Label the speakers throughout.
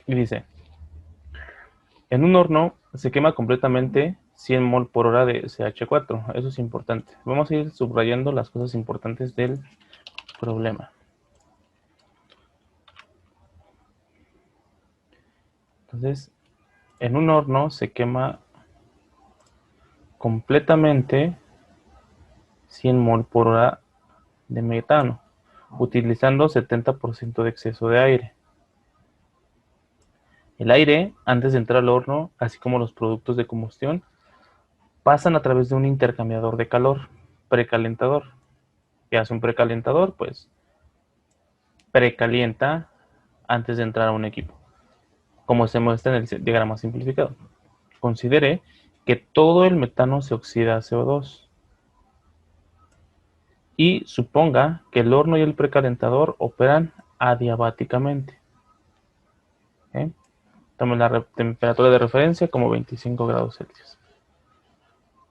Speaker 1: Y dice, en un horno se quema completamente 100 mol por hora de CH4. Eso es importante. Vamos a ir subrayando las cosas importantes del problema. Entonces, en un horno se quema completamente 100 mol por hora de metano, utilizando 70% de exceso de aire. El aire, antes de entrar al horno, así como los productos de combustión, pasan a través de un intercambiador de calor, precalentador. ¿Qué hace un precalentador? Pues precalienta antes de entrar a un equipo, como se muestra en el diagrama simplificado. Considere que todo el metano se oxida a CO2 y suponga que el horno y el precalentador operan adiabáticamente. ¿Eh? Tome la temperatura de referencia como 25 grados Celsius.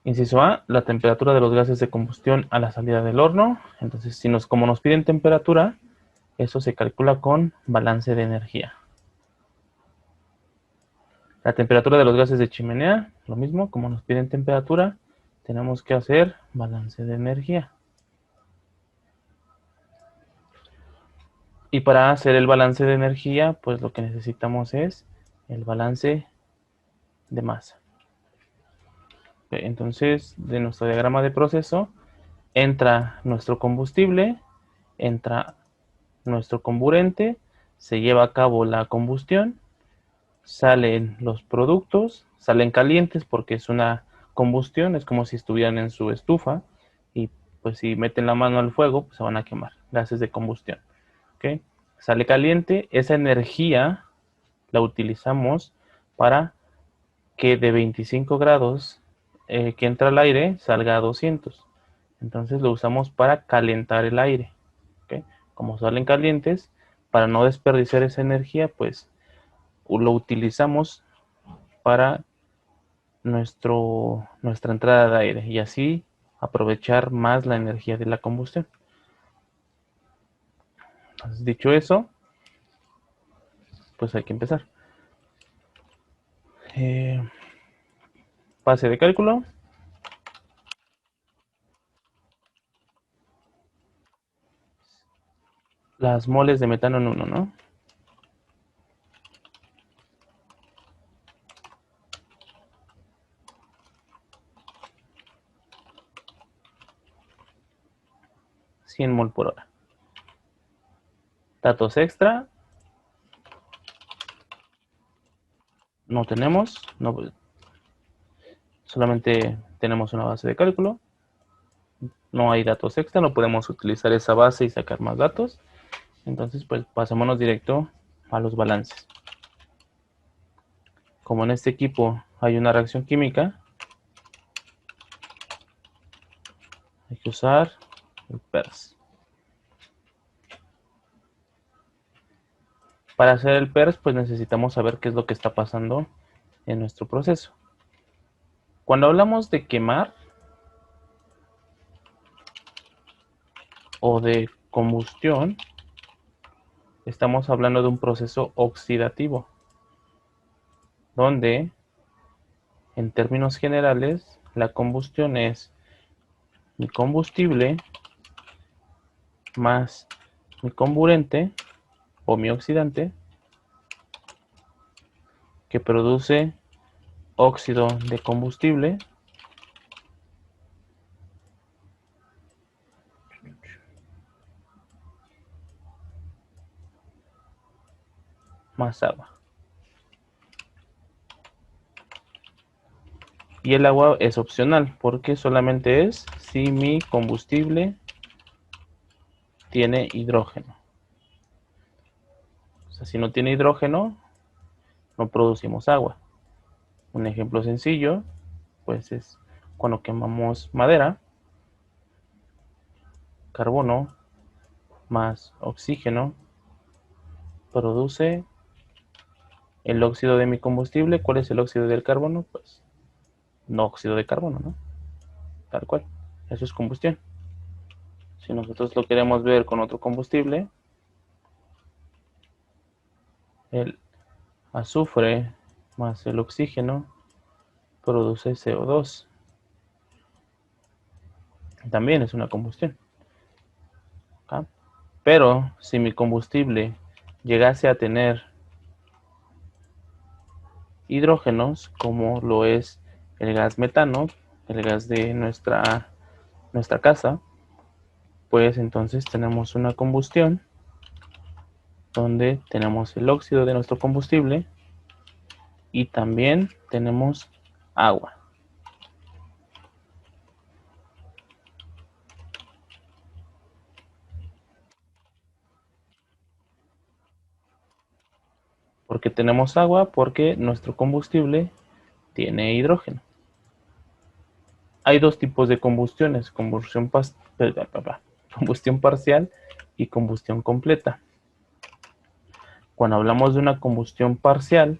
Speaker 1: Inciso A, la temperatura de los gases de combustión a la salida del horno. Entonces, como nos piden temperatura, eso se calcula con balance de energía. La temperatura de los gases de chimenea, lo mismo, como nos piden temperatura, tenemos que hacer balance de energía. Y para hacer el balance de energía, pues lo que necesitamos es el balance de masa. Entonces, de nuestro diagrama de proceso, entra nuestro combustible, entra nuestro comburente, se lleva a cabo la combustión, salen los productos, salen calientes porque es una combustión, es como si estuvieran en su estufa y pues si meten la mano al fuego, pues se van a quemar, gases de combustión. ¿Okay? Sale caliente, esa energía la utilizamos para que de 25 grados que entra el aire salga a 200. Entonces lo usamos para calentar el aire. ¿Okay? Como salen calientes, para no desperdiciar esa energía, pues lo utilizamos para nuestra entrada de aire y así aprovechar más la energía de la combustión. Entonces, dicho eso, pues hay que empezar. Pase de cálculo. Las moles de metano en 1, ¿no? $100 mol por hora. Datos extra. No tenemos. No, solamente tenemos una base de cálculo. No hay datos extra. No podemos utilizar esa base y sacar más datos. Entonces, pues pasémonos directo a los balances. Como en este equipo hay una reacción química, hay que usar el PERS. Para hacer el PERS, pues necesitamos saber qué es lo que está pasando en nuestro proceso. Cuando hablamos de quemar o de combustión, estamos hablando de un proceso oxidativo, donde, en términos generales, la combustión es mi combustible más mi comburente o mi oxidante que produce óxido de combustible más agua. Y el agua es opcional porque solamente es si mi combustible tiene hidrógeno. O sea, si no tiene hidrógeno, no producimos agua. Un ejemplo sencillo, pues es cuando quemamos madera, carbono más oxígeno produce el óxido de mi combustible. ¿Cuál es el óxido del carbono? Pues no óxido de carbono, ¿no? Tal cual. Eso es combustión. Si nosotros lo queremos ver con otro combustible, el azufre más el oxígeno produce CO2. También es una combustión. ¿Ok? Pero si mi combustible llegase a tener hidrógenos, como lo es el gas metano, el gas de nuestra casa, pues entonces tenemos una combustión donde tenemos el óxido de nuestro combustible y también tenemos agua. ¿Por qué tenemos agua? Porque nuestro combustible tiene hidrógeno. Hay dos tipos de combustiones, combustión parcial y combustión completa. Cuando hablamos de una combustión parcial,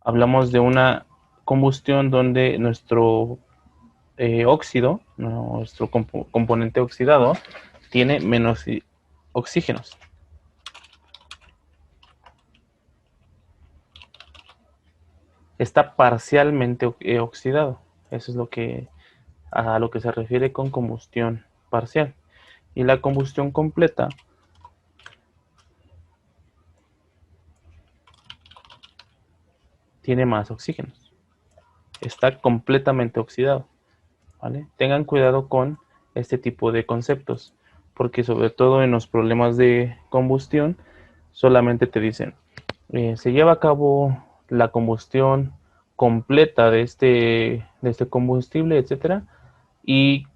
Speaker 1: hablamos de una combustión donde nuestro óxido, nuestro componente oxidado, tiene menos oxígenos. Está parcialmente oxidado. Eso es a lo que se refiere con combustión parcial. Y la combustión completa tiene más oxígenos. Está completamente oxidado. ¿Vale? Tengan cuidado con este tipo de conceptos, porque sobre todo en los problemas de combustión, solamente te dicen, se lleva a cabo la combustión completa de este combustible, etcétera, y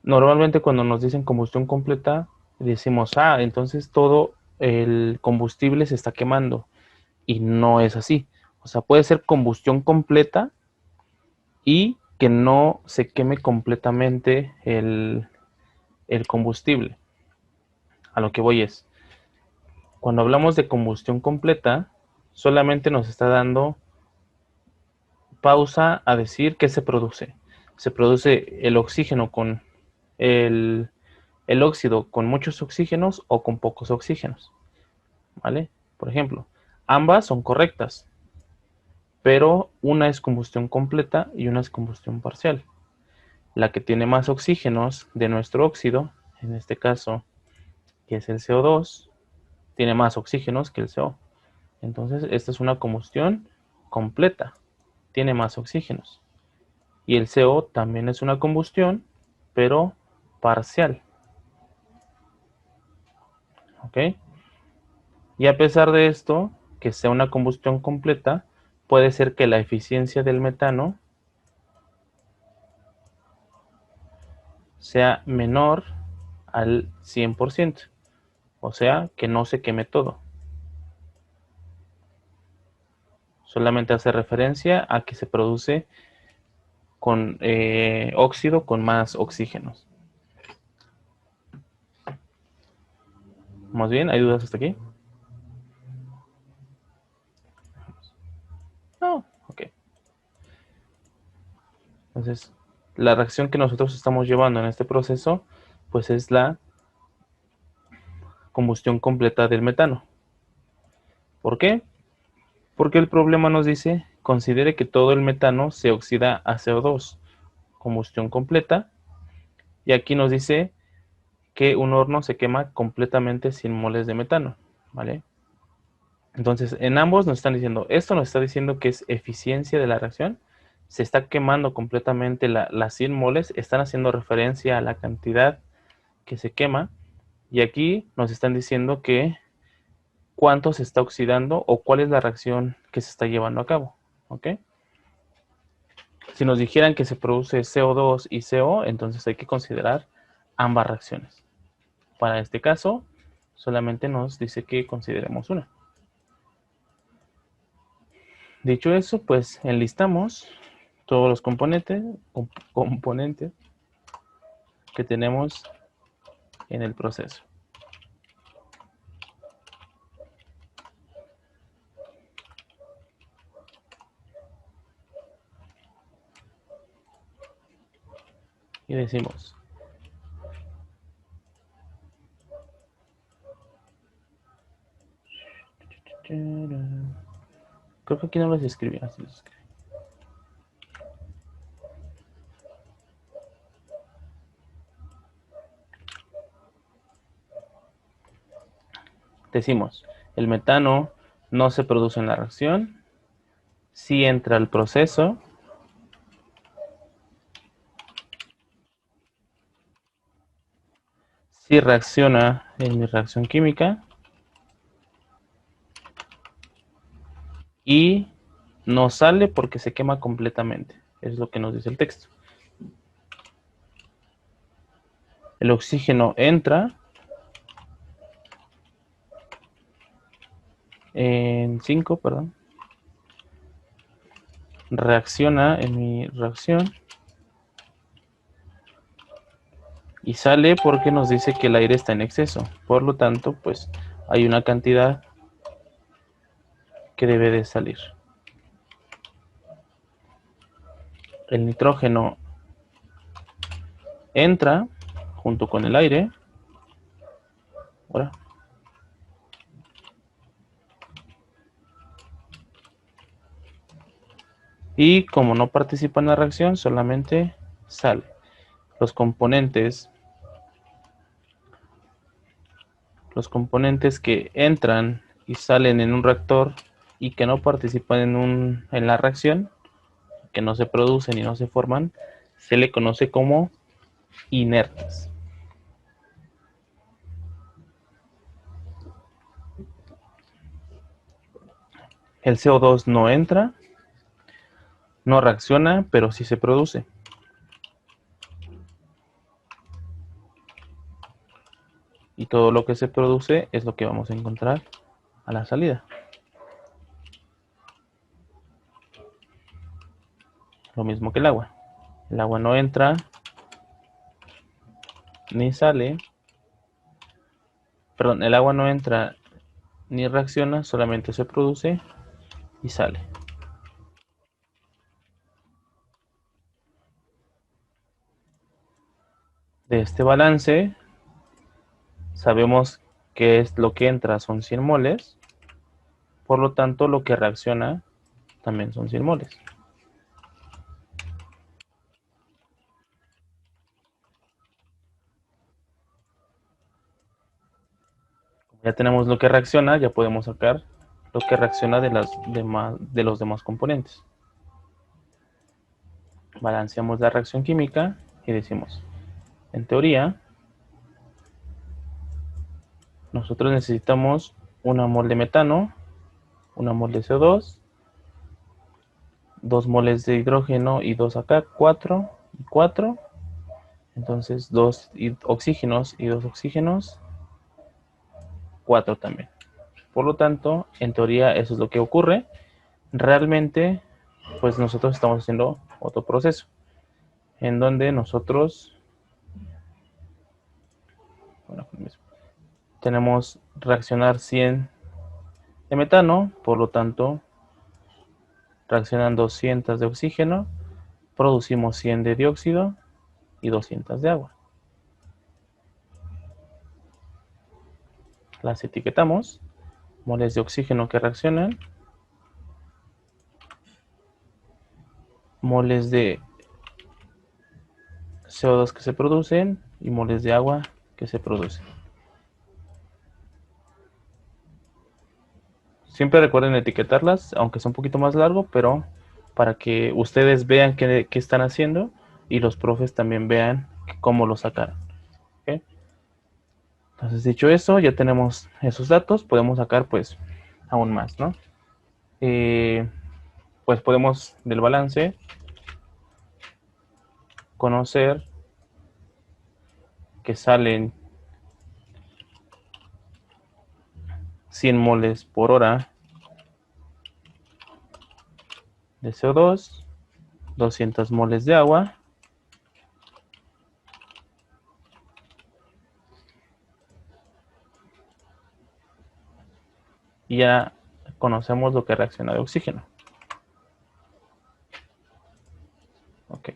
Speaker 1: normalmente cuando nos dicen combustión completa, decimos, entonces todo el combustible se está quemando, y no es así. O sea, puede ser combustión completa y que no se queme completamente el combustible. A lo que voy es, cuando hablamos de combustión completa, solamente nos está dando pausa a decir qué se produce. Se produce el oxígeno con el, el óxido con muchos oxígenos o con pocos oxígenos. ¿Vale? Por ejemplo, ambas son correctas, pero una es combustión completa y una es combustión parcial. La que tiene más oxígenos de nuestro óxido, en este caso, que es el CO2, tiene más oxígenos que el CO. Entonces, esta es una combustión completa, tiene más oxígenos. Y el CO también es una combustión, pero parcial. ¿Ok? Y a pesar de esto, que sea una combustión completa, puede ser que la eficiencia del metano sea menor al 100%. O sea, que no se queme todo. Solamente hace referencia a que se produce con óxido con más oxígenos. ¿Vamos bien? ¿Hay dudas hasta aquí? No, ok. Entonces, la reacción que nosotros estamos llevando en este proceso, pues es la combustión completa del metano. ¿Por qué? Porque el problema nos dice, considere que todo el metano se oxida a CO2, combustión completa, y aquí nos dice que un horno se quema completamente sin moles de metano, ¿vale? Entonces, en ambos nos están diciendo, esto nos está diciendo que es eficiencia de la reacción, se está quemando completamente las 100 moles, están haciendo referencia a la cantidad que se quema, y aquí nos están diciendo que cuánto se está oxidando o cuál es la reacción que se está llevando a cabo, ¿ok? Si nos dijeran que se produce CO2 y CO, entonces hay que considerar ambas reacciones. Para este caso, solamente nos dice que consideremos una. Dicho eso, pues enlistamos todos los componentes que tenemos en el proceso. y decimos creo que aquí no los escribí, así los escribí. Decimos, el metano no se produce en la reacción, si entra al proceso, si reacciona en mi reacción química y no sale porque se quema completamente. Es lo que nos dice el texto. El oxígeno entra en 5, perdón. Reacciona en mi reacción y sale porque nos dice que el aire está en exceso. Por lo tanto, pues hay una cantidad que debe de salir. El nitrógeno entra junto con el aire. Ahora. Y como no participa en la reacción, solamente sale. Los componentes que entran y salen en un reactor y que no participan en la reacción, que no se producen y no se forman, se le conoce como inertes. El CO2 no entra, no reacciona, pero sí se produce. Y todo lo que se produce es lo que vamos a encontrar a la salida. Lo mismo que el agua. El agua no entra ni sale. Perdón, el agua no entra ni reacciona, solamente se produce y sale. De este balance sabemos que es lo que entra son 100 moles, por lo tanto lo que reacciona también son 100 moles. Como ya tenemos lo que reacciona, ya podemos sacar lo que reacciona de los demás componentes. Balanceamos la reacción química y decimos, en teoría, nosotros necesitamos 1 mol de metano, 1 mol de CO2, 2 moles de hidrógeno y 2 acá, 4 y 4. Entonces 2 oxígenos y 2 oxígenos, 4 también. Por lo tanto, en teoría eso es lo que ocurre. Realmente, pues nosotros estamos haciendo otro proceso, en donde nosotros, bueno, tenemos reaccionar 100 de metano, por lo tanto, reaccionan 200 de oxígeno, producimos 100 de dióxido y 200 de agua. Las etiquetamos, moles de oxígeno que reaccionan, moles de CO2 que se producen y moles de agua que se producen. Siempre recuerden etiquetarlas, aunque sea un poquito más largo, pero para que ustedes vean qué están haciendo y los profes también vean cómo lo sacaron. ¿Okay? Entonces, dicho eso, ya tenemos esos datos, podemos sacar pues aún más, ¿no? Pues podemos del balance conocer que salen 100 moles por hora de CO2, 200 moles de agua, y ya conocemos lo que reacciona de oxígeno. Ok.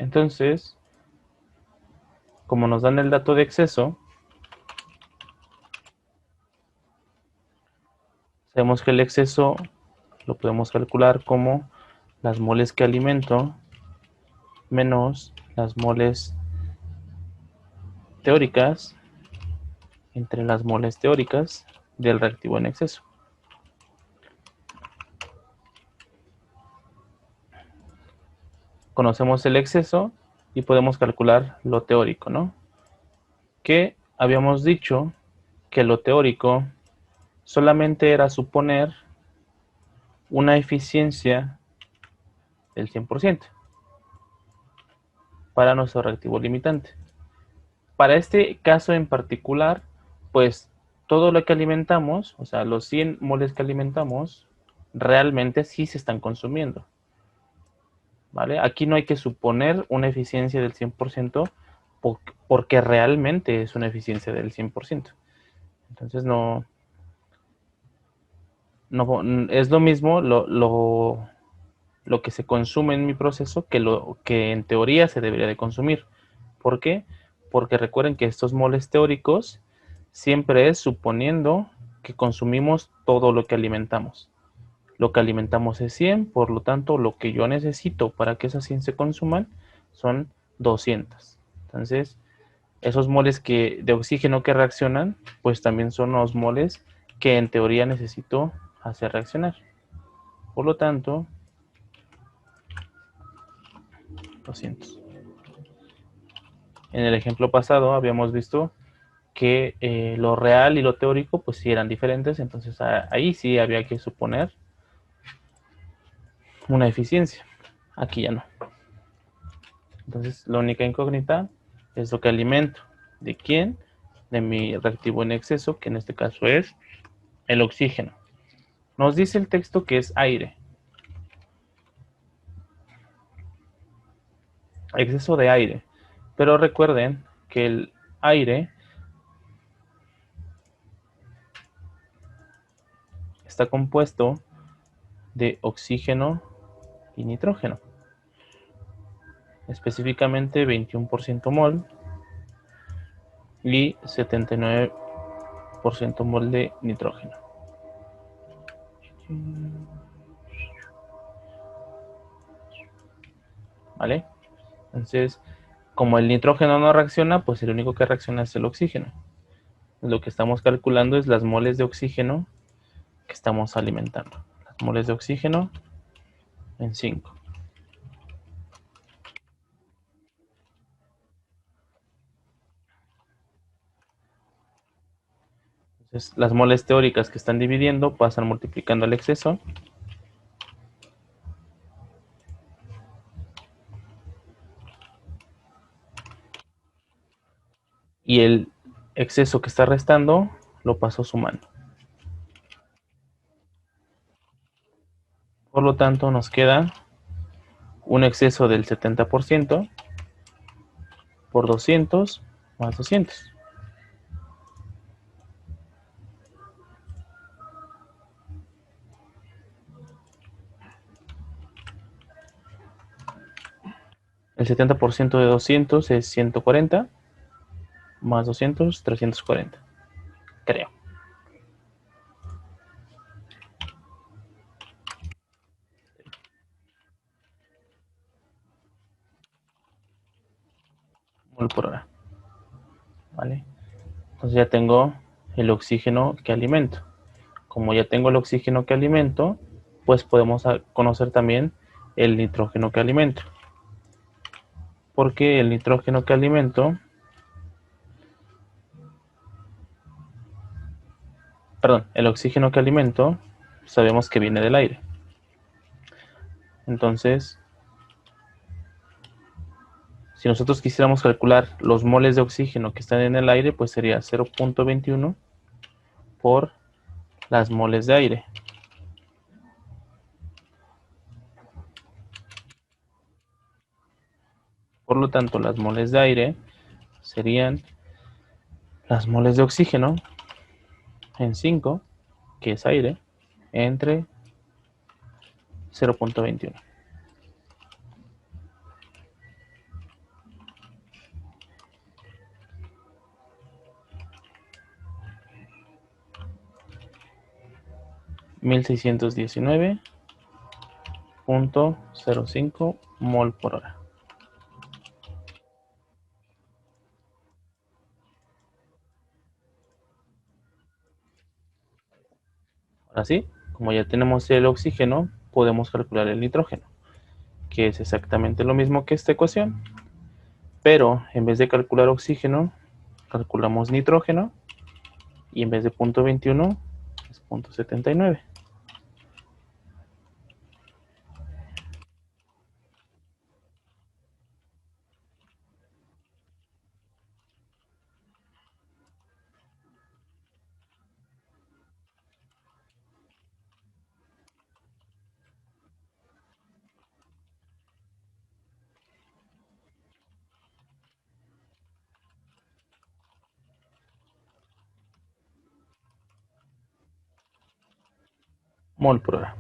Speaker 1: Entonces, como nos dan el dato de exceso, sabemos que el exceso lo podemos calcular como las moles que alimento menos las moles teóricas entre las moles teóricas del reactivo en exceso. Conocemos el exceso y podemos calcular lo teórico, ¿no? Que habíamos dicho que lo teórico solamente era suponer una eficiencia del 100% para nuestro reactivo limitante. Para este caso en particular, pues todo lo que alimentamos, o sea, los 100 moles que alimentamos, realmente sí se están consumiendo. ¿Vale? Aquí no hay que suponer una eficiencia del 100% porque realmente es una eficiencia del 100%. Entonces no es lo mismo lo que se consume en mi proceso que lo que en teoría se debería de consumir. ¿Por qué? Porque recuerden que estos moles teóricos siempre es suponiendo que consumimos todo lo que alimentamos. Lo que alimentamos es 100, por lo tanto, lo que yo necesito para que esas 100 se consuman son 200. Entonces, esos moles de oxígeno que reaccionan, pues también son los moles que en teoría necesito hacer reaccionar. Por lo tanto, 200. En el ejemplo pasado habíamos visto que lo real y lo teórico pues sí eran diferentes, entonces ahí sí había que suponer una eficiencia. Aquí ya no. Entonces la única incógnita es lo que alimento. ¿De quién? De mi reactivo en exceso, que en este caso es el oxígeno. Nos dice el texto que es aire. Exceso de aire. Pero recuerden que el aire está compuesto de oxígeno y nitrógeno. Específicamente 21% mol y 79% mol de nitrógeno. ¿Vale? Entonces, como el nitrógeno no reacciona, pues el único que reacciona es el oxígeno. Lo que estamos calculando es las moles de oxígeno que estamos alimentando. Las moles de oxígeno en 5. Entonces, las moles teóricas que están dividiendo pasan multiplicando el exceso. Y el exceso que está restando lo paso sumando. Por lo tanto, nos queda un exceso del 70% por 200 más 200. El 70% de 200 es 140 más 200, 340. Creo. Mol por hora. ¿Vale? Entonces ya tengo el oxígeno que alimento. Como ya tengo el oxígeno que alimento, pues podemos conocer también el nitrógeno que alimento. Porque el nitrógeno que alimento, perdón, el oxígeno que alimento, sabemos que viene del aire. Entonces, si nosotros quisiéramos calcular los moles de oxígeno que están en el aire, pues sería 0.21 por las moles de aire. Por lo tanto, las moles de aire serían las moles de oxígeno en 5, que es aire, entre 0.21. 1619.05 mol por hora. Ahora sí, como ya tenemos el oxígeno, podemos calcular el nitrógeno, que es exactamente lo mismo que esta ecuación, pero en vez de calcular oxígeno, calculamos nitrógeno, y en vez de 0.21 es 0.79. Mol por hora.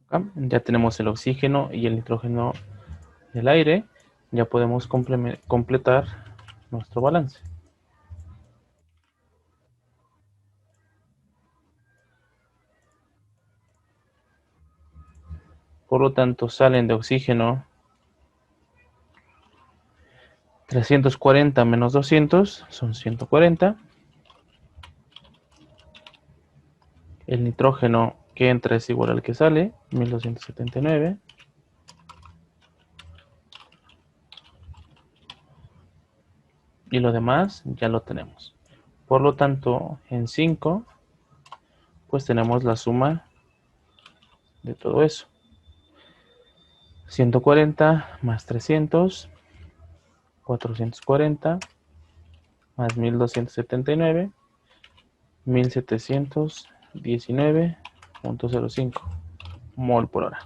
Speaker 1: Acá ya tenemos el oxígeno y el nitrógeno del aire. Ya podemos completar nuestro balance. Por lo tanto, salen de oxígeno 340 menos 200 son 140. El nitrógeno que entra es igual al que sale, 1279. Y lo demás ya lo tenemos. Por lo tanto, en 5, pues tenemos la suma de todo eso. 140 más 300, 440 más 1279, 1719.05 mol por hora.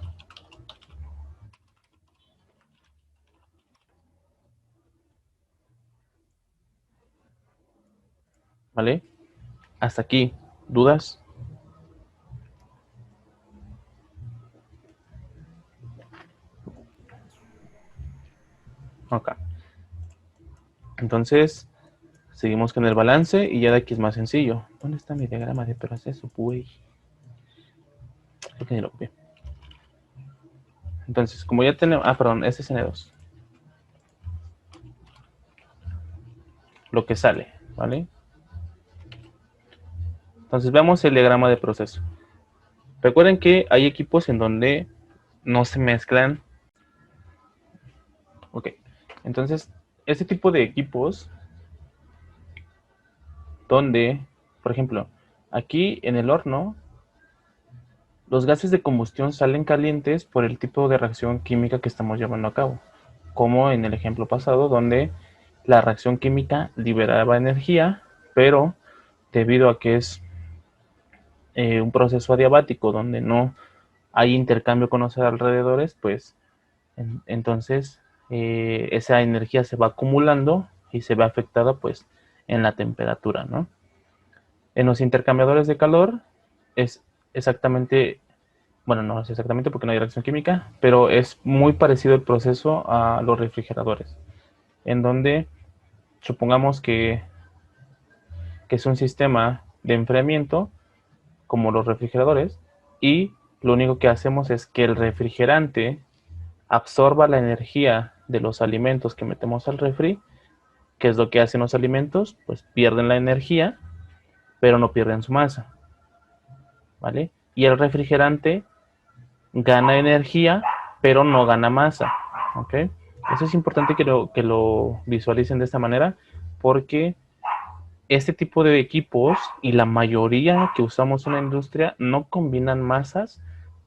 Speaker 1: ¿Vale? Hasta aquí. ¿Dudas? Ok. Entonces, seguimos con el balance y ya de aquí es más sencillo. ¿Dónde está mi diagrama de proceso, güey? Creo que ni lo vi. Entonces, como ya tenemos... Ah, perdón, este es N2. Lo que sale, ¿vale? Entonces, veamos el diagrama de proceso. Recuerden que hay equipos en donde no se mezclan. Ok. Entonces, este tipo de equipos donde, por ejemplo, aquí en el horno, los gases de combustión salen calientes por el tipo de reacción química que estamos llevando a cabo, como en el ejemplo pasado, donde la reacción química liberaba energía, pero debido a que es un proceso adiabático donde no hay intercambio con los alrededores, pues entonces esa energía se va acumulando y se ve afectada pues en la temperatura, ¿no? En los intercambiadores de calor es exactamente, bueno, no es exactamente porque no hay reacción química, pero es muy parecido el proceso a los refrigeradores, en donde supongamos que es un sistema de enfriamiento como los refrigeradores y lo único que hacemos es que el refrigerante absorba la energía de los alimentos que metemos al refri. ¿Qué es lo que hacen los alimentos? Pues pierden la energía, pero no pierden su masa, ¿vale? Y el refrigerante gana energía, pero no gana masa, ¿ok? Eso es importante que lo visualicen de esta manera, porque este tipo de equipos y la mayoría que usamos en la industria no combinan masas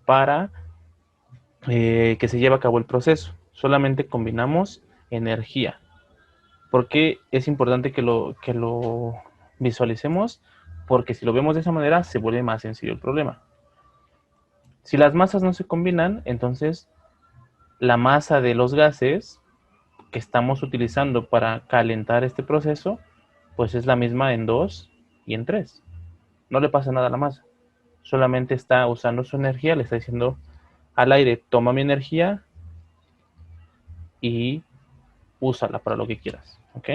Speaker 1: para que se lleve a cabo el proceso. Solamente combinamos energía. ¿Por qué es importante que lo visualicemos? Porque si lo vemos de esa manera, se vuelve más sencillo el problema. Si las masas no se combinan, entonces la masa de los gases que estamos utilizando para calentar este proceso, pues es la misma en 2 y en 3. No le pasa nada a la masa. Solamente está usando su energía, le está diciendo al aire, toma mi energía y úsala para lo que quieras, ¿ok?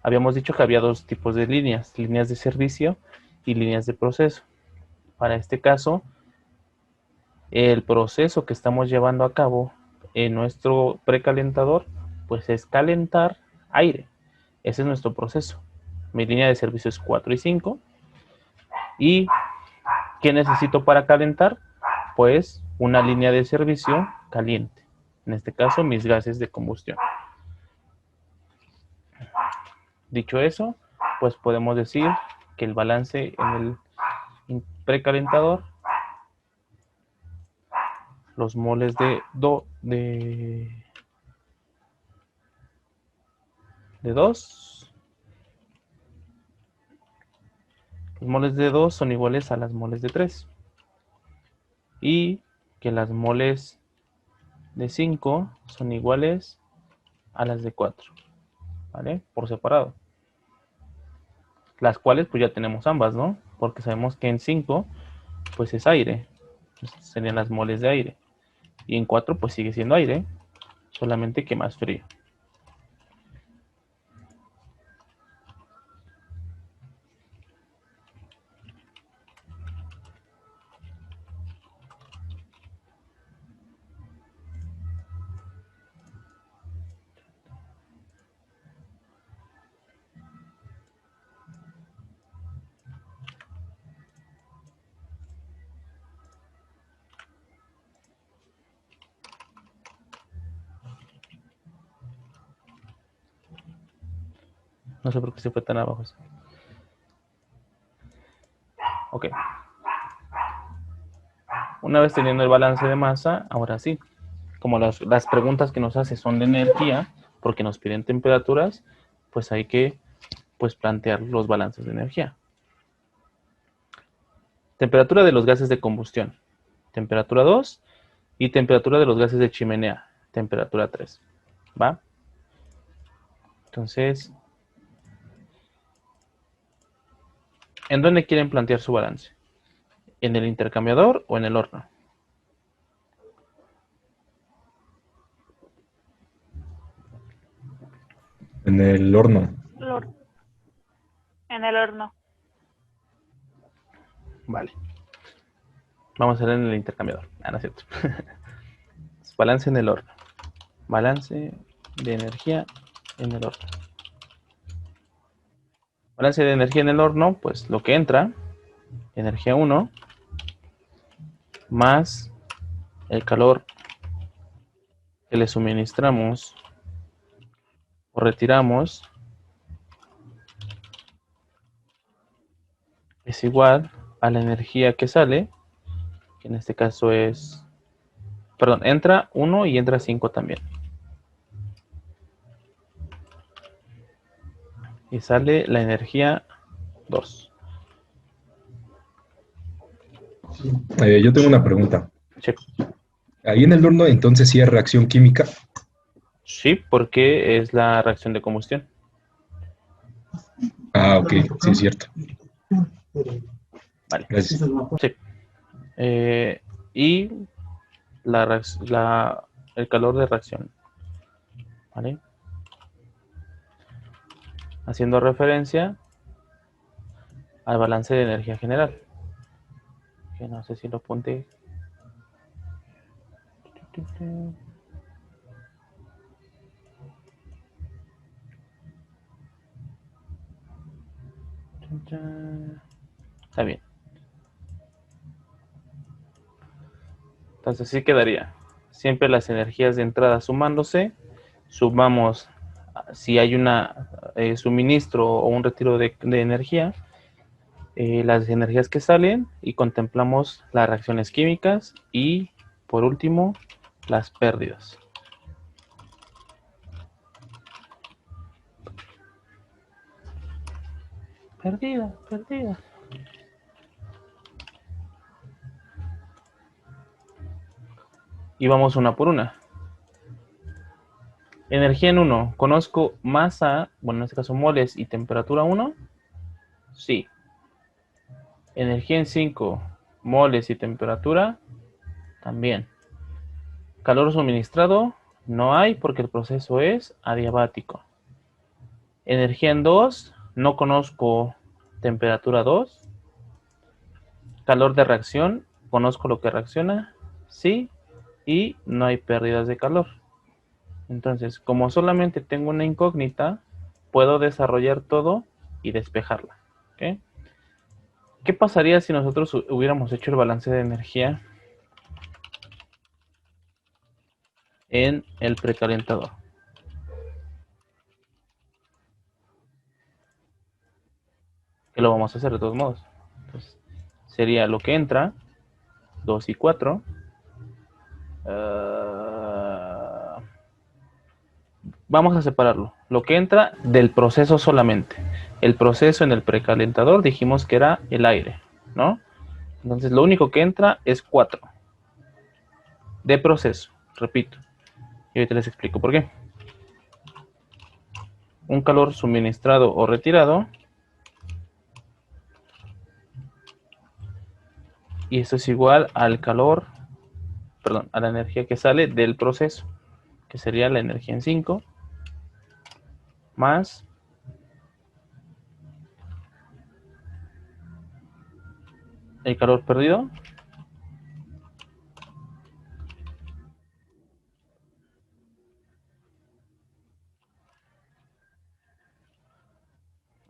Speaker 1: Habíamos dicho que había dos tipos de líneas, líneas de servicio y líneas de proceso. Para este caso, el proceso que estamos llevando a cabo en nuestro precalentador, pues es calentar aire. Ese es nuestro proceso. Mi línea de servicio es 4 y 5. ¿Y qué necesito para calentar? Pues una línea de servicio caliente. En este caso, mis gases de combustión. Dicho eso, pues podemos decir que el balance en el precalentador, los moles de 2, los moles de 2 son iguales a las moles de 3. Y que las moles de 5 son iguales a las de 4, ¿vale? Por separado. Las cuales pues ya tenemos ambas, ¿no? Porque sabemos que en 5 pues es aire, pues serían las moles de aire. Y en 4 pues sigue siendo aire, solamente que más frío. No sé por qué se fue tan abajo eso. Ok. Una vez teniendo el balance de masa, ahora sí, como las preguntas que nos hace son de energía, porque nos piden temperaturas, pues hay que plantear los balances de energía. Temperatura de los gases de combustión, temperatura 2, y temperatura de los gases de chimenea, temperatura 3. ¿Va? Entonces, ¿en dónde quieren plantear su balance? ¿En el intercambiador o en el horno?
Speaker 2: En el horno.
Speaker 3: En el horno.
Speaker 1: Vale. Vamos a hacer en el intercambiador. Ah, no es cierto. Balance en el horno. Balance de energía en el horno. Balance de energía en el horno, pues lo que entra, energía 1, más el calor que le suministramos o retiramos, es igual a la energía que sale, que en este caso es, perdón, entra 1 y entra 5 también. Y sale la energía 2.
Speaker 2: Yo tengo una pregunta.
Speaker 1: Checo.
Speaker 2: Ahí en el horno, entonces sí hay reacción química.
Speaker 1: Sí, porque es la reacción de combustión.
Speaker 2: Ah, ok, sí es cierto.
Speaker 1: Vale.
Speaker 2: Gracias.
Speaker 1: Sí. Y el calor de reacción. ¿Vale? Haciendo referencia al balance de energía general. Que no sé si lo apunté. Está bien. Entonces sí quedaría. Siempre las energías de entrada sumándose. Sumamos si hay una suministro o un retiro de energía. Las energías que salen y contemplamos las reacciones químicas y por último las pérdidas. Perdida. Y vamos una por una. Energía en 1. ¿Conozco masa, bueno en este caso moles y temperatura 1? Sí. Energía en 5. Moles y temperatura también. Calor suministrado no hay porque el proceso es adiabático. Energía en 2, no conozco temperatura 2. Calor de reacción, conozco lo que reacciona, sí, y no hay pérdidas de calor. Entonces, como solamente tengo una incógnita, puedo desarrollar todo y despejarla. ¿Okay? ¿Qué pasaría si nosotros hubiéramos hecho el balance de energía en el precalentador? Que lo vamos a hacer de todos modos. Entonces, sería lo que entra, 2 y 4. Vamos a separarlo. Lo que entra del proceso solamente. El proceso en el precalentador dijimos que era el aire, ¿no? Entonces lo único que entra es 4. De proceso, repito. Y ahorita les explico por qué. Un calor suministrado o retirado. Y esto es igual al calor, perdón, a la energía que sale del proceso, que sería la energía en 5, más el calor perdido,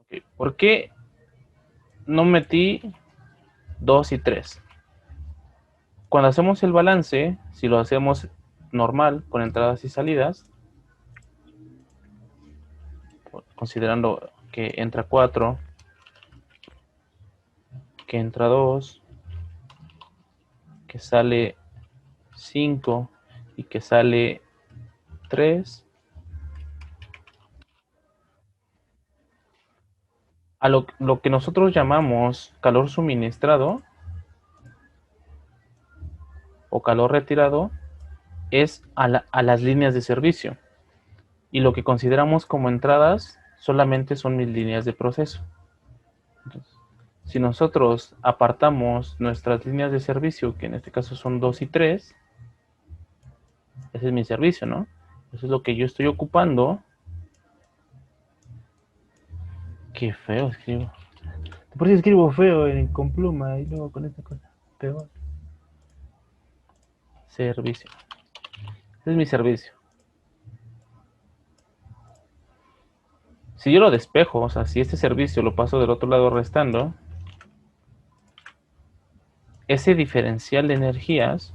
Speaker 1: okay. ¿Por qué no metí 2 y 3? Cuando hacemos el balance, si lo hacemos normal, con entradas y salidas, considerando que entra 4, que entra 2, que sale 5 y que sale 3, a lo que nosotros llamamos calor suministrado o calor retirado es a las líneas de servicio. Y lo que consideramos como entradas solamente son mis líneas de proceso. Entonces, si nosotros apartamos nuestras líneas de servicio, que en este caso son 2 y 3, ese es mi servicio, ¿no? Eso es lo que yo estoy ocupando. Qué feo escribo. Por eso escribo feo con pluma y luego con esta cosa. Peor. Servicio. Ese es mi servicio. Si yo lo despejo, o sea, si este servicio lo paso del otro lado restando, ese diferencial de energías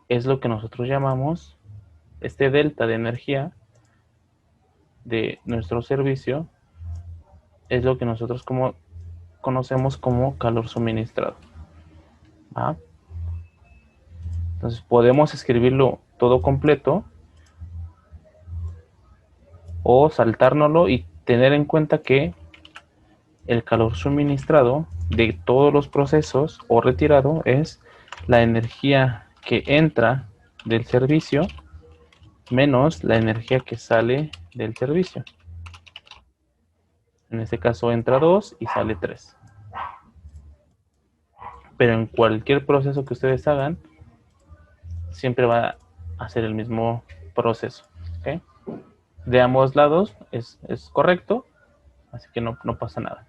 Speaker 1: es lo que nosotros llamamos, este delta de energía de nuestro servicio, es lo que nosotros conocemos como calor suministrado. ¿Ah? Entonces podemos escribirlo todo completo o saltárnoslo y tener en cuenta que el calor suministrado de todos los procesos o retirado es la energía que entra del servicio menos la energía que sale del servicio. En este caso entra 2 y sale 3. Pero en cualquier proceso que ustedes hagan, siempre va a ser el mismo proceso. ¿Okay? De ambos lados es correcto, así que no pasa nada.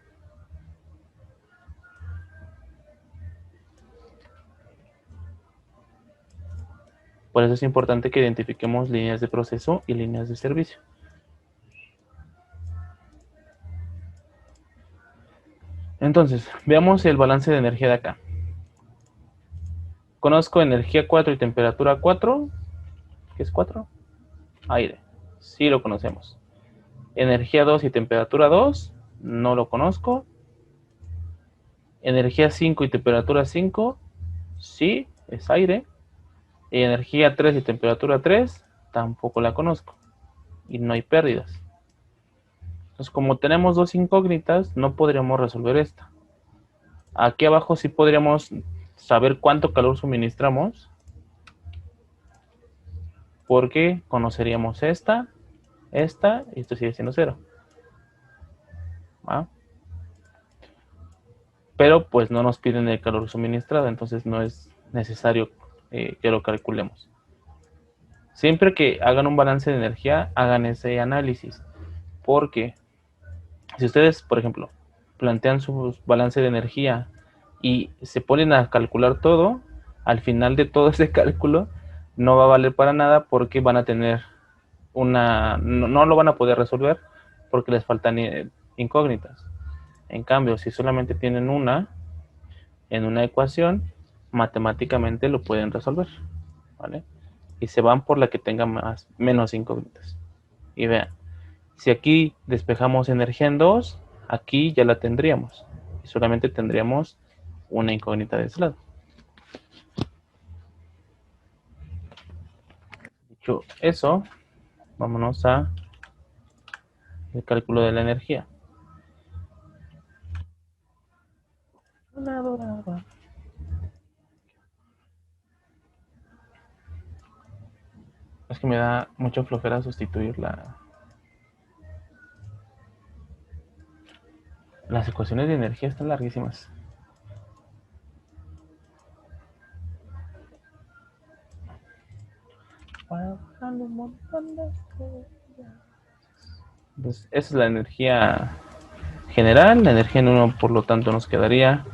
Speaker 1: Por eso es importante que identifiquemos líneas de proceso y líneas de servicio. Entonces, veamos el balance de energía de acá. Conozco energía 4 y temperatura 4. ¿Qué es 4? Aire. Sí lo conocemos. Energía 2 y temperatura 2. No lo conozco. Energía 5 y temperatura 5. Sí, es aire. Y energía 3 y temperatura 3. Tampoco la conozco. Y no hay pérdidas. Entonces, como tenemos dos incógnitas, no podríamos resolver esta. Aquí abajo sí podríamos saber cuánto calor suministramos, porque conoceríamos esta, y esto sigue siendo 0. ¿Ah? Pero pues no nos piden el calor suministrado, entonces no es necesario que lo calculemos. Siempre que hagan un balance de energía, hagan ese análisis. Porque si ustedes, por ejemplo, plantean su balance de energía y se ponen a calcular todo, al final de todo ese cálculo no va a valer para nada porque van a tener no lo van a poder resolver porque les faltan incógnitas. En cambio, si solamente tienen en una ecuación, matemáticamente lo pueden resolver, ¿vale? Y se van por la que tenga menos incógnitas. Y vean, si aquí despejamos energía en 2, aquí ya la tendríamos. Y solamente tendríamos una incógnita de ese lado. Dicho eso, vámonos a el cálculo de la energía. Es que me da mucha flojera sustituir las ecuaciones de energía, están larguísimas. Pues esa es la energía general. La energía en 1, por lo tanto, nos quedaría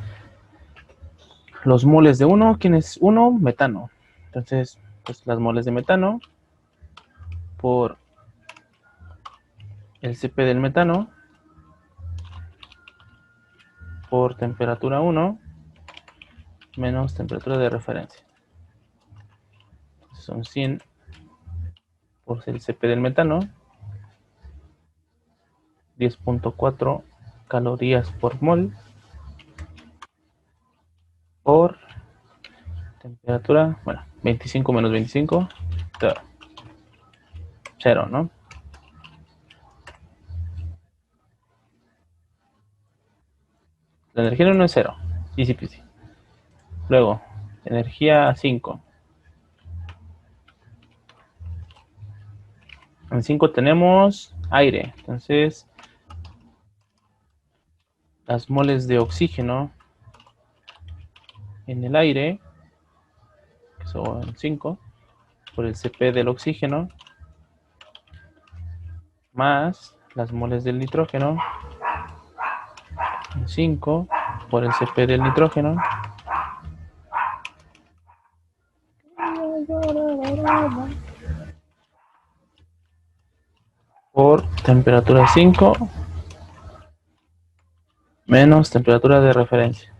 Speaker 1: los moles de 1. ¿Quién es 1? Metano. Entonces, pues las moles de metano por el Cp del metano por temperatura 1 menos temperatura de referencia. Son 100 por el Cp del metano, 10.4 calorías por mol por temperatura, bueno, 25 menos 25, 0, ¿no? La energía en 1 es 0, easy peasy. Luego, energía 5. En 5 tenemos aire, entonces las moles de oxígeno en el aire, que son 5, por el Cp del oxígeno, más las moles del nitrógeno, 5, por el Cp del nitrógeno, por temperatura 5, menos temperatura de referencia.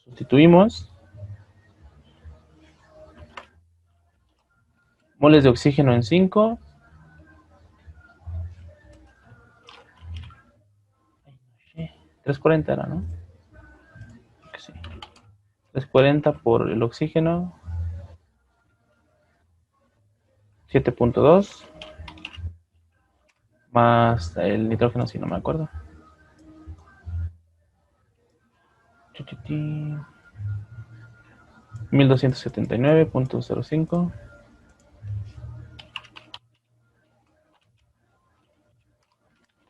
Speaker 1: Sustituimos. Moles de oxígeno en 5. 340 era, ¿no? Sí. 340 por el oxígeno. 7.2. Más el nitrógeno, si no me acuerdo. 1279.05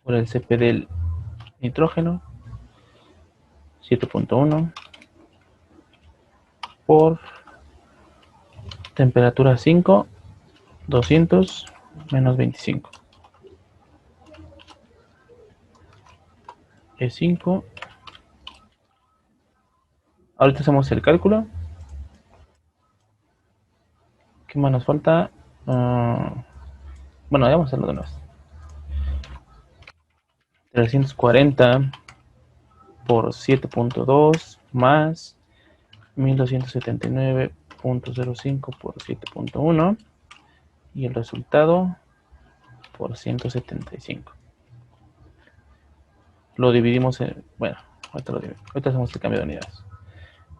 Speaker 1: por el Cp del nitrógeno, 7.1 por temperatura 5, 200 menos 25 es 5. Ahorita hacemos el cálculo. ¿Qué más nos falta? Bueno, vamos a hacerlo de nuevo. 340 por 7.2 más 1279.05 por 7.1 y el resultado por 175. Lo dividimos en, bueno, ahorita hacemos el cambio de unidades.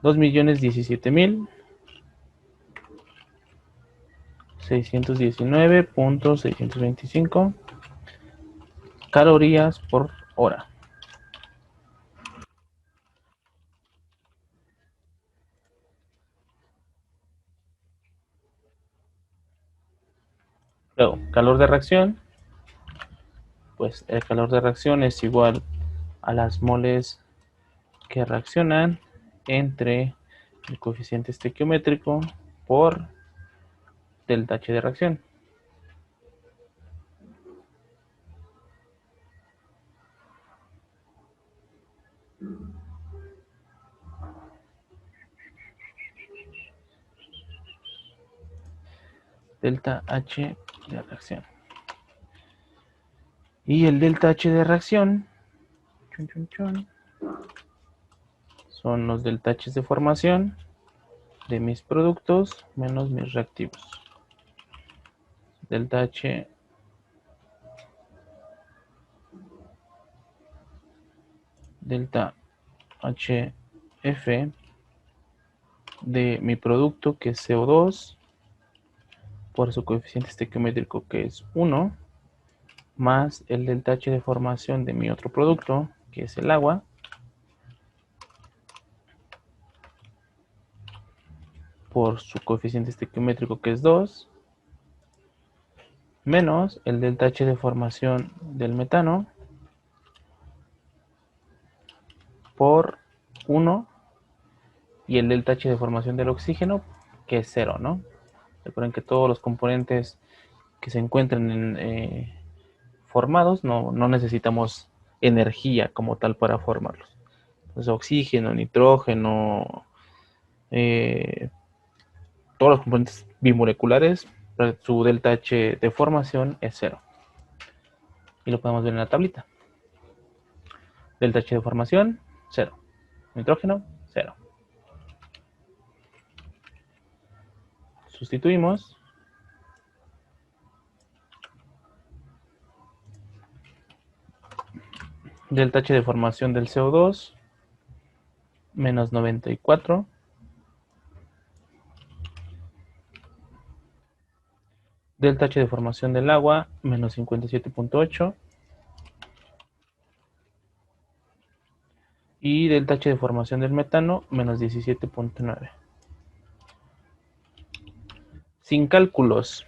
Speaker 1: 2.017.619.625 calorías por hora. Luego, calor de reacción. Pues el calor de reacción es igual a las moles que reaccionan entre el coeficiente estequiométrico por delta H de reacción. Delta H de reacción. Y el delta H de reacción son los delta H de formación de mis productos menos mis reactivos. Delta H delta HF de mi producto, que es CO2, por su coeficiente estequiométrico, que es 1, más el delta H de formación de mi otro producto, que es el agua, por su coeficiente estequiométrico, que es 2, menos el delta H de formación del metano, por 1, y el delta H de formación del oxígeno, que es 0, ¿no? Recuerden que todos los componentes que se encuentren formados no necesitamos energía como tal para formarlos. Entonces, oxígeno, nitrógeno, todos los componentes bimoleculares, su delta H de formación es 0. Y lo podemos ver en la tablita. Delta H de formación, 0. Nitrógeno, 0. Sustituimos. Delta H de formación del CO2, menos 94. Delta H de formación del agua, menos 57.8. Y delta H de formación del metano, menos 17.9. Sin cálculos.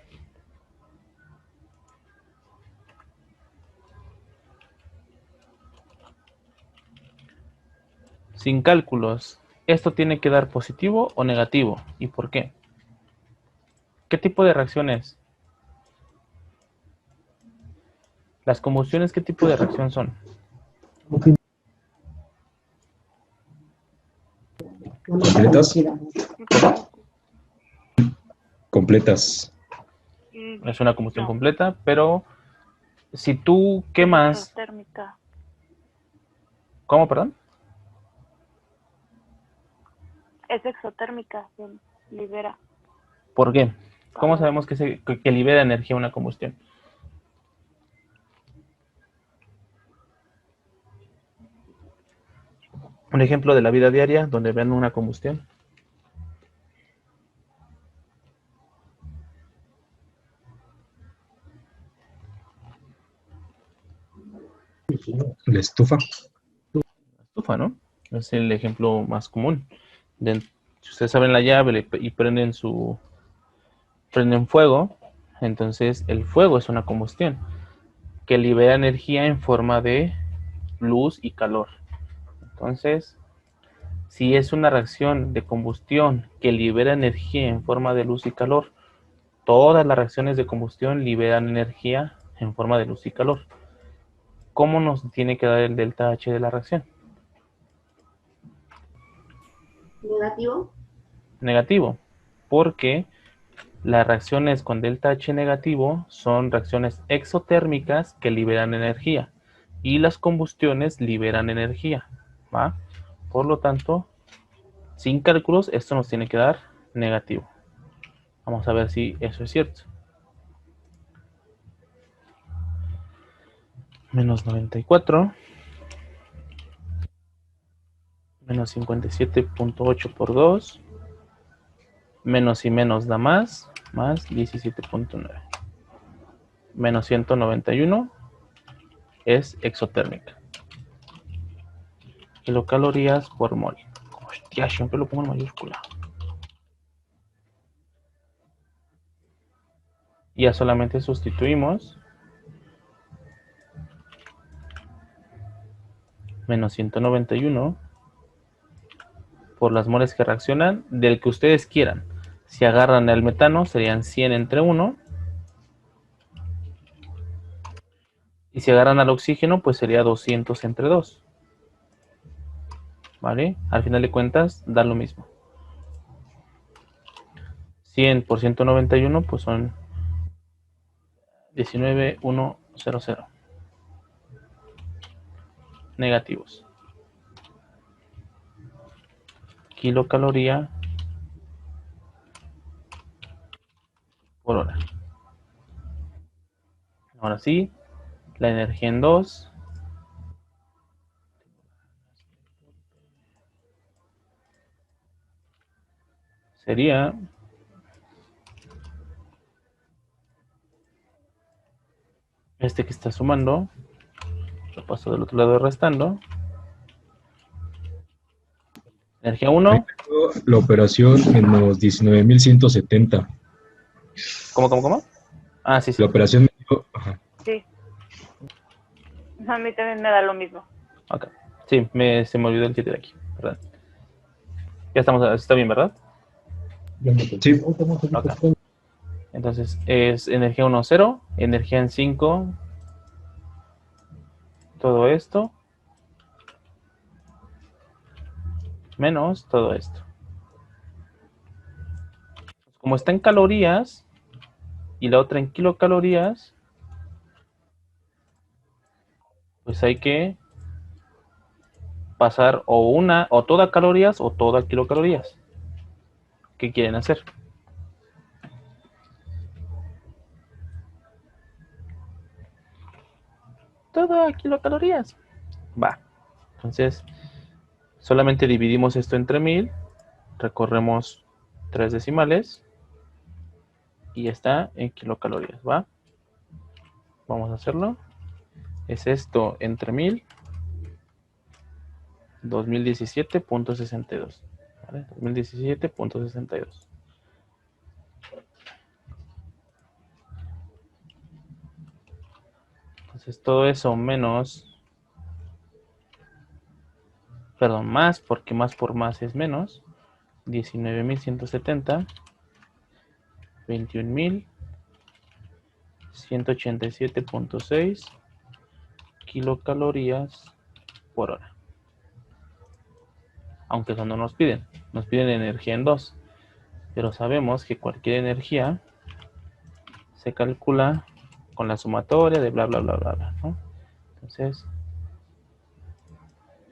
Speaker 1: Sin cálculos. ¿Esto tiene que dar positivo o negativo? ¿Y por qué? ¿Qué tipo de reacción es? Las combustiones, ¿qué tipo de reacción son?
Speaker 2: ¿Completas? Completas.
Speaker 1: Es una combustión completa, pero si tú quemas...
Speaker 3: Exotérmica.
Speaker 1: ¿Cómo, perdón?
Speaker 3: Es exotérmica, se libera.
Speaker 1: ¿Por qué? ¿Cómo sabemos que libera energía una combustión? Un ejemplo de la vida diaria donde vean una combustión.
Speaker 2: La estufa.
Speaker 1: Estufa, ¿no? Es el ejemplo más común. Si ustedes abren la llave y prenden fuego, entonces el fuego es una combustión que libera energía en forma de luz y calor. Entonces, si es una reacción de combustión que libera energía en forma de luz y calor, todas las reacciones de combustión liberan energía en forma de luz y calor. ¿Cómo nos tiene que dar el delta H de la reacción?
Speaker 4: Negativo.
Speaker 1: Negativo, porque las reacciones con delta H negativo son reacciones exotérmicas que liberan energía y las combustiones liberan energía, ¿va? Por lo tanto, sin cálculos, esto nos tiene que dar negativo. Vamos a ver si eso es cierto. Menos 94. Menos 57.8 por 2. Menos y menos da más 17.9. Menos 191 es exotérmica. Kilocalorías por mol. Hostia, siempre lo pongo en mayúscula. Ya solamente sustituimos menos 191 por las moles que reaccionan del que ustedes quieran. Si agarran el metano, serían 100 entre 1. Y si agarran al oxígeno, pues sería 200 entre 2. ¿Vale? Al final de cuentas, da lo mismo. 100 por 191, pues son 19,100. Negativos. Kilocaloría por hora. Ahora sí, la energía en 2 sería este que está sumando, lo paso del otro lado restando. Energía 1.
Speaker 2: La operación en los 19.170.
Speaker 1: ¿Cómo? Ah, sí.
Speaker 2: La operación me dio, ajá.
Speaker 3: Sí. A mí también me da lo mismo.
Speaker 1: Ok. Sí, se me olvidó el 7 de aquí. Perdón. Ya estamos, está bien, ¿verdad?
Speaker 2: Sí.
Speaker 1: Ok. Entonces es energía 1, 0, energía en 5, todo esto, menos todo esto. Como está en calorías y la otra en kilocalorías, pues hay que pasar o toda calorías o toda kilocalorías. ¿Qué quieren hacer? Todo a kilocalorías. Va. Entonces, solamente dividimos esto entre 1000, recorremos 3 decimales y está en kilocalorías, ¿va? Vamos a hacerlo. Es esto entre 1000, 2017.62. ¿Vale? 2017.62. Entonces todo eso menos, perdón, más, porque más por más es menos, 19.170, 21.187.6 kilocalorías por hora. Aunque eso no nos piden energía en 2, pero sabemos que cualquier energía se calcula con la sumatoria de bla bla bla bla bla, ¿no? Entonces,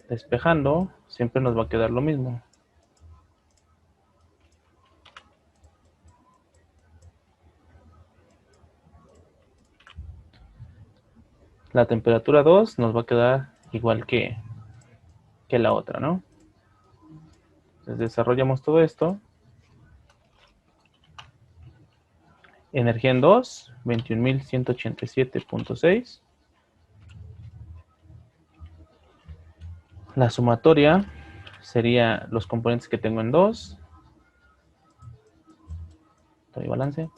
Speaker 1: despejando, siempre nos va a quedar lo mismo. La temperatura 2 nos va a quedar igual que la otra, ¿no? Entonces desarrollamos todo esto. Energía en 2, 21.187.6. La sumatoria sería los componentes que tengo en 2. Doy balance.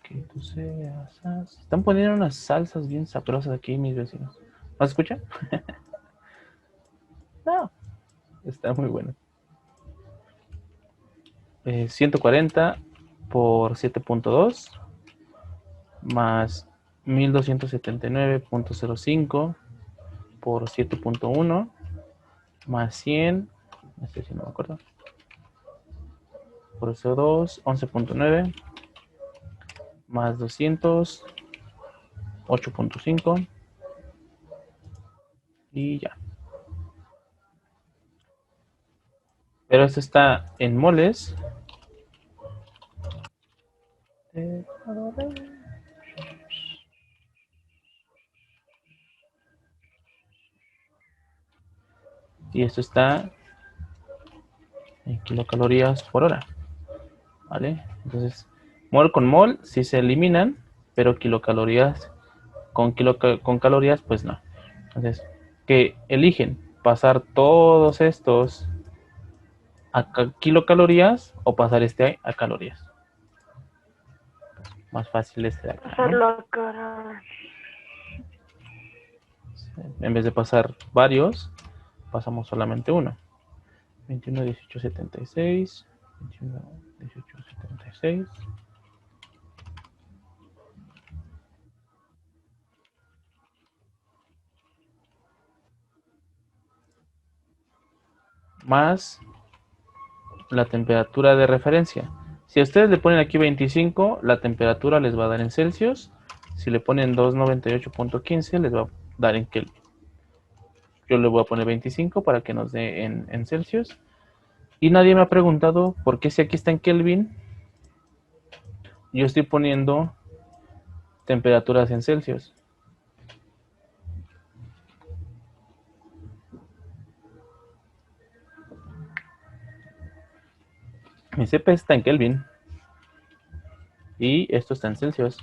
Speaker 1: Que tú seas. Están poniendo unas salsas bien sabrosas aquí mis vecinos. ¿No se escucha? No. Está muy bueno. 140 por 7.2 más 1279.05 por 7.1 más 100, este sí no me acuerdo, por CO2, 11.9 más 200, 8.5 y ya. Pero esto está en moles. Y esto está en kilocalorías por hora. ¿Vale? Entonces, mol con mol sí se eliminan, pero kilocalorías con calorías, pues no. Entonces, que eligen pasar todos estos a kilocalorías o pasar este a calorías. Más fácil es de acá, ¿no?
Speaker 3: Pasarlo a cara.
Speaker 1: En vez de pasar varios, pasamos solamente uno. 21, 18, 76, 1876. Más la temperatura de referencia. Si ustedes le ponen aquí 25, la temperatura les va a dar en Celsius. Si le ponen 298.15, les va a dar en Kelvin. Yo le voy a poner 25 para que nos dé en Celsius. Y nadie me ha preguntado por qué si aquí está en Kelvin, yo estoy poniendo temperaturas en Celsius. Mi CP está en Kelvin. Y esto está en Celsius.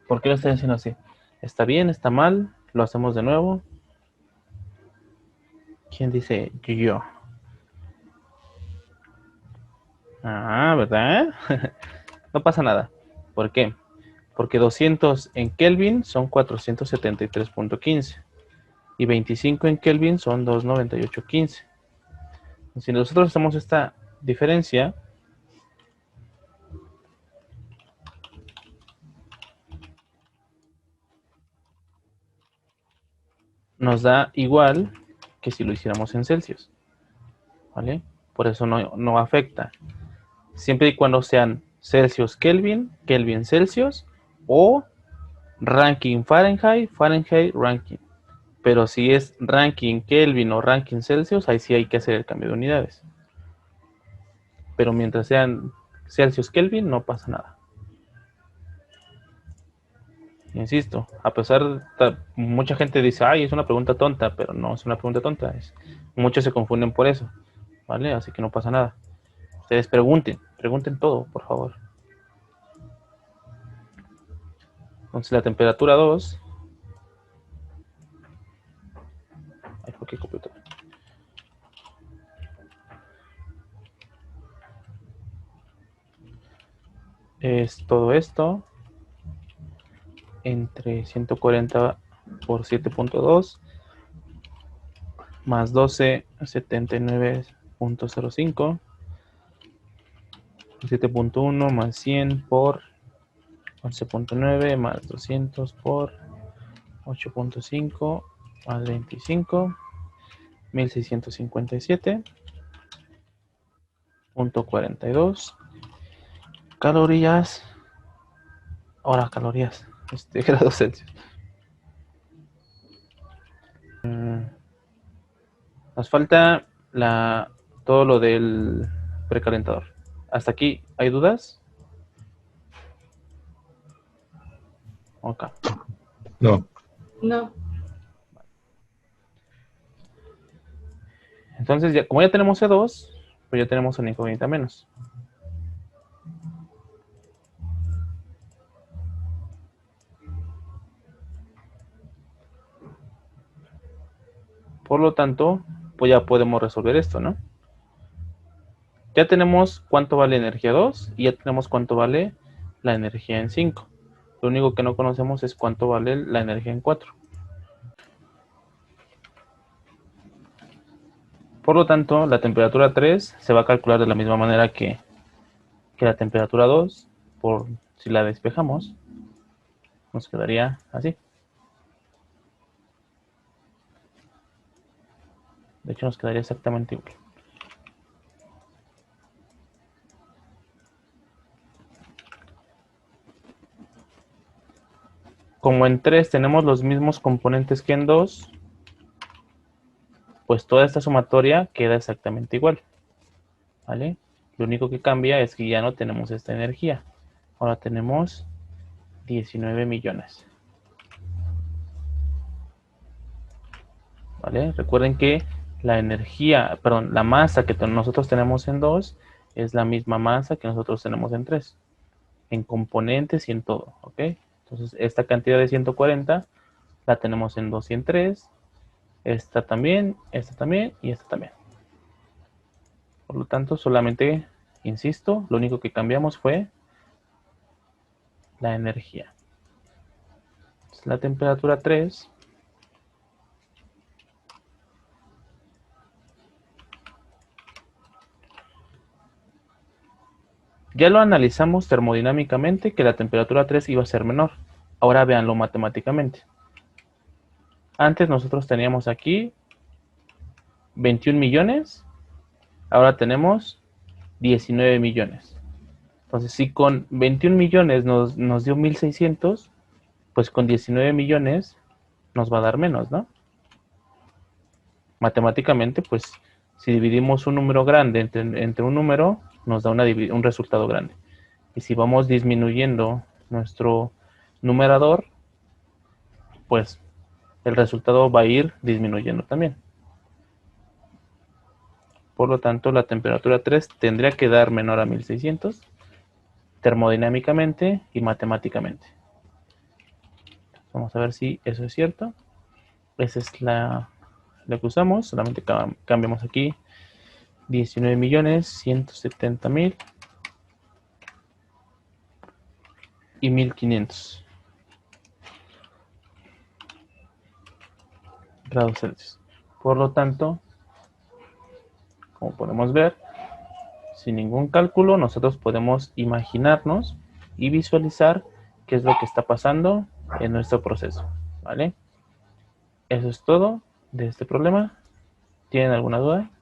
Speaker 1: ¿Por qué lo estoy haciendo así? ¿Está bien? ¿Está mal? ¿Lo hacemos de nuevo? ¿Quién dice yo? Ah, ¿verdad? No pasa nada. ¿Por qué? Porque 200 en Kelvin son 473.15 y 25 en Kelvin son 298.15. Si nosotros hacemos esta diferencia, nos da igual que si lo hiciéramos en Celsius, ¿vale? Por eso no afecta. Siempre y cuando sean Celsius Kelvin, Kelvin Celsius o ranking Fahrenheit, Fahrenheit ranking. Pero si es ranking Kelvin o ranking Celsius, ahí sí hay que hacer el cambio de unidades. Pero mientras sean Celsius Kelvin, no pasa nada. Insisto, a pesar de mucha gente dice, ay, es una pregunta tonta, pero no es una pregunta tonta. Muchos se confunden por eso, ¿vale? Así que no pasa nada. Ustedes pregunten todo, por favor. Entonces la temperatura 2. Ay, ¿por qué copié todo? Es todo esto entre 140 por 7.2 más 1279.05 7.1 más 100 por 11.9 más 200 por 8.5 más 25 1657.42 calorías. Ahora calorías, grados Celsius. Nos falta todo lo del precalentador. ¿Hasta aquí hay dudas? Ok.
Speaker 2: No.
Speaker 4: No.
Speaker 1: Entonces, como ya tenemos C2, pues ya tenemos una incógnita menos. Por lo tanto, pues ya podemos resolver esto, ¿no? Ya tenemos cuánto vale energía 2 y ya tenemos cuánto vale la energía en 5. Lo único que no conocemos es cuánto vale la energía en 4. Por lo tanto, la temperatura 3 se va a calcular de la misma manera que la temperatura 2, por si la despejamos, nos quedaría así. De hecho, nos quedaría exactamente igual. Como en 3 tenemos los mismos componentes que en 2, pues toda esta sumatoria queda exactamente igual, ¿vale? Lo único que cambia es que ya no tenemos esta energía. Ahora tenemos 19 millones. ¿Vale? Recuerden que la energía, perdón, la masa que nosotros tenemos en 2 es la misma masa que nosotros tenemos en 3. En componentes y en todo, ¿ok? Entonces, esta cantidad de 140 la tenemos en 2 y en 3. Esta también y esta también. Por lo tanto, solamente, insisto, lo único que cambiamos fue la energía. Entonces, la temperatura 3 Ya lo analizamos termodinámicamente que la temperatura 3 iba a ser menor. Ahora véanlo matemáticamente. Antes nosotros teníamos aquí 21 millones. Ahora tenemos 19 millones. Entonces, si con 21 millones nos dio 1600, pues con 19 millones nos va a dar menos, ¿no? Matemáticamente, pues, si dividimos un número grande entre un número, nos da un resultado grande. Y si vamos disminuyendo nuestro numerador, pues, el resultado va a ir disminuyendo también. Por lo tanto, la temperatura 3 tendría que dar menor a 1600, termodinámicamente y matemáticamente. Vamos a ver si eso es cierto. Esa es la que usamos. Solamente cambiamos aquí 19.170.000 y 1500 grados Celsius. Por lo tanto, como podemos ver, sin ningún cálculo, nosotros podemos imaginarnos y visualizar qué es lo que está pasando en nuestro proceso, ¿vale? Eso es todo de este problema. ¿Tienen alguna duda?